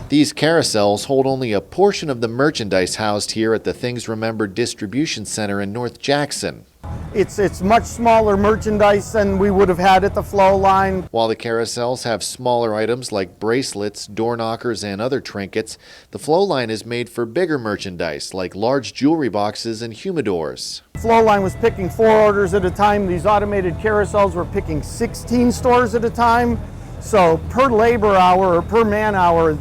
These carousels hold only a portion of the merchandise housed here at the Things Remembered Distribution Center in North Jackson. It's much smaller merchandise than we would have had at the flow line. While the carousels have smaller items like bracelets, door knockers, and other trinkets, the flow line is made for bigger merchandise like large jewelry boxes and humidors. Flow line was picking 4 orders at a time. These automated carousels were picking 16 stores at a time. So per labor hour or per man hour,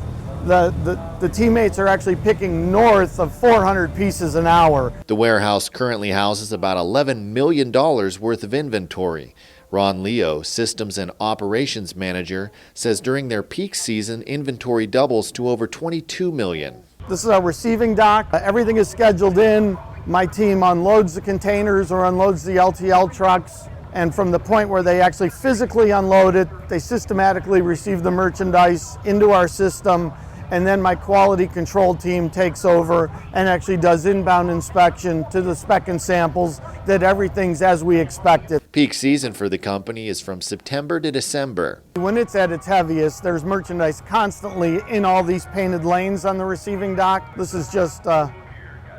the teammates are actually picking north of 400 pieces an hour. The warehouse currently houses about $11 million worth of inventory. Ron Leo, Systems and Operations Manager, says during their peak season, inventory doubles to over $22 million. This is our receiving dock. Everything is scheduled in. My team unloads the containers or unloads the LTL trucks. And from the point where they actually physically unload it, they systematically receive the merchandise into our system. And then my quality control team takes over and actually does inbound inspection to the spec and samples that everything's as we expected. Peak season for the company is from September to December. When it's at its heaviest, there's merchandise constantly in all these painted lanes on the receiving dock. This is just the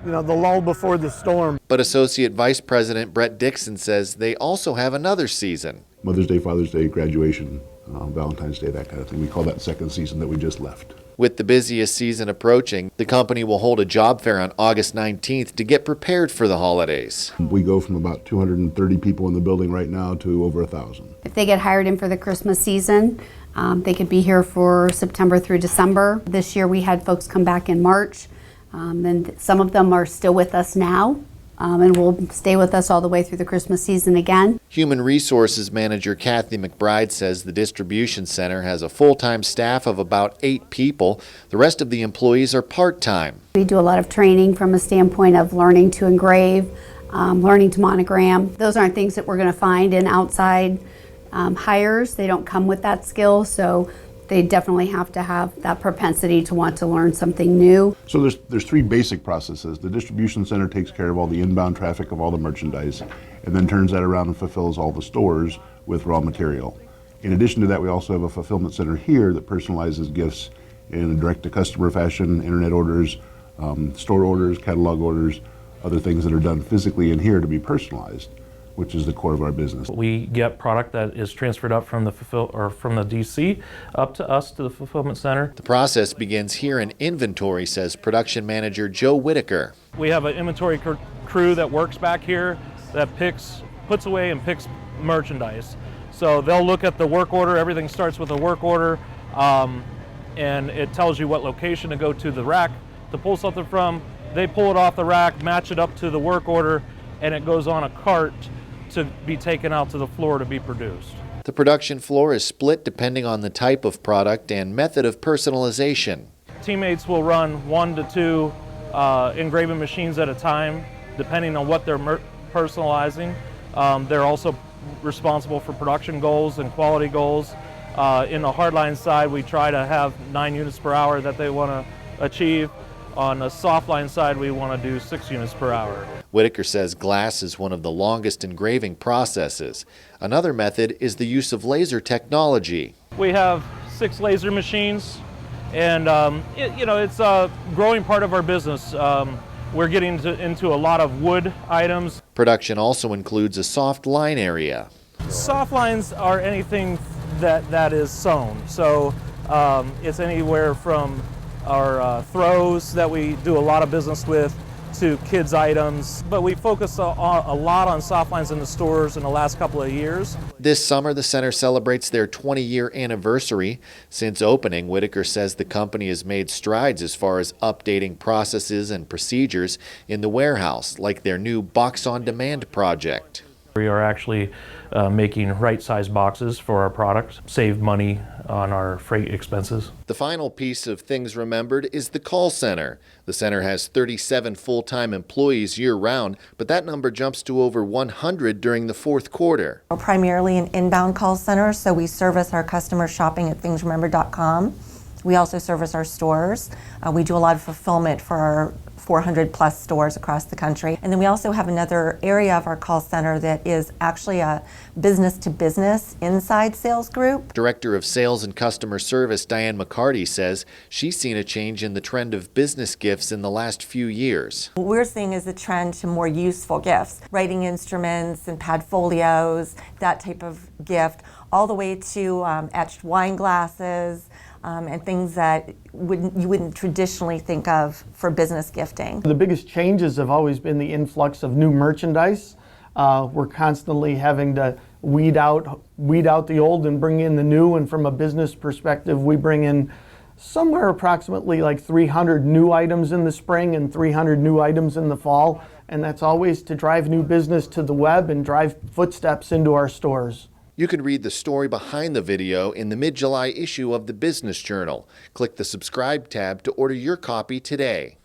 lull before the storm. But Associate Vice President Brett Dixon says they also have another season. Mother's Day, Father's Day, graduation, Valentine's Day, that kind of thing. We call that second season that we just left. With the busiest season approaching, the company will hold a job fair on August 19th to get prepared for the holidays. We go from about 230 people in the building right now to over 1,000. If they get hired in for the Christmas season, they could be here for September through December. This year we had folks come back in March. And some of them are still with us now and will stay with us all the way through the Christmas season again. Human Resources Manager Kathy McBride says the distribution center has a full-time staff of about 8 people. The rest of the employees are part-time. We do a lot of training from a standpoint of learning to engrave, learning to monogram. Those aren't things that we're going to find in outside hires. They don't come with that skill, so they definitely have to have that propensity to want to learn something new. So there's 3 basic processes. The distribution center takes care of all the inbound traffic of all the merchandise and then turns that around and fulfills all the stores with raw material. In addition to that, we also have a fulfillment center here that personalizes gifts in a direct-to-customer fashion, internet orders, store orders, catalog orders, other things that are done physically in here to be personalized, which is the core of our business. We get product that is transferred up from the from the DC up to us to the fulfillment center. The process begins here in inventory, says production manager Joe Whitaker. We have an inventory crew that works back here that puts away and picks merchandise. So they'll look at the work order. Everything starts with a work order, and it tells you what location to go to the rack to pull something from. They pull it off the rack, match it up to the work order, and it goes on a cart to be taken out to the floor to be produced. The production floor is split depending on the type of product and method of personalization. Teammates will run 1 to 2 engraving machines at a time, depending on what they're personalizing. They're also responsible for production goals and quality goals. In the hardline side, we try to have 9 units per hour that they want to achieve. On the softline side, we want to do 6 units per hour. Whitaker says glass is one of the longest engraving processes. Another method is the use of laser technology. We have 6 laser machines, and it's a growing part of our business. We're getting into a lot of wood items. Production also includes a soft line area. Soft lines are anything that is sewn. So it's anywhere from our throws that we do a lot of business with to kids items, but we focus a lot on soft lines in the stores in the last couple of years. This summer, the center celebrates their 20-year anniversary. Since opening, Whitaker says the company has made strides as far as updating processes and procedures in the warehouse, like their new Box on Demand project. We are actually making right-size boxes for our product, save money on our freight expenses. The final piece of Things Remembered is the call center. The center has 37 full-time employees year-round, but that number jumps to over 100 during the fourth quarter. We're primarily an inbound call center, so we service our customers shopping at thingsremembered.com. We also service our stores. We do a lot of fulfillment for our 400 plus stores across the country. And then we also have another area of our call center that is actually a business to business inside sales group. Director of Sales and Customer Service Diane McCarty says she's seen a change in the trend of business gifts in the last few years. What we're seeing is a trend to more useful gifts, writing instruments and pad folios, that type of gift, all the way to etched wine glasses, and things that you wouldn't traditionally think of for business gifting. The biggest changes have always been the influx of new merchandise. We're constantly having to weed out the old and bring in the new, and from a business perspective, we bring in somewhere approximately like 300 new items in the spring and 300 new items in the fall, and that's always to drive new business to the web and drive footsteps into our stores. You can read the story behind the video in the mid-July issue of the Business Journal. Click the subscribe tab to order your copy today.